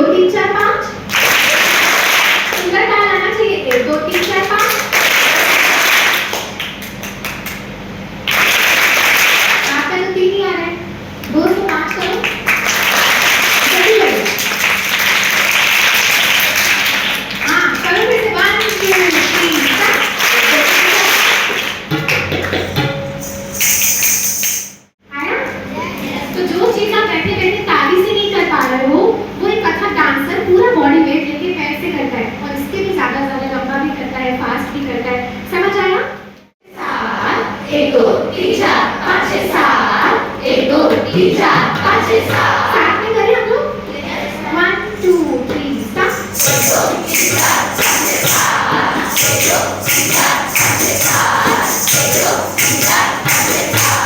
दो तीन चार पाँच। सुंदर ताल आना चाहिए। एक दो तीन चार पाँच। आपका तो तीन ही आ रहा है, दो से पाँच करो। जल्दी करो। हाँ करो फिर से। 1 2 3 4। आया? तो जो चीज आप बैठे बैठे ताली से नहीं कर पा रहे हो, वो एक कथक डांसर पूरा बॉडी वेट लेके पैर से करता है, और इसके भी ज्यादा लंबा भी करता है, फास्ट भी करता है। समझ आया? 1 2 3 4 5 6 7। 1 2 3 4 5 6 7। साथ में करें हम लोग। 1 2 3 स्टार्ट। 1 2 3 4 5 6 7। 1 2 3 4 5 6 7। 1 2 3 4 5 6 7।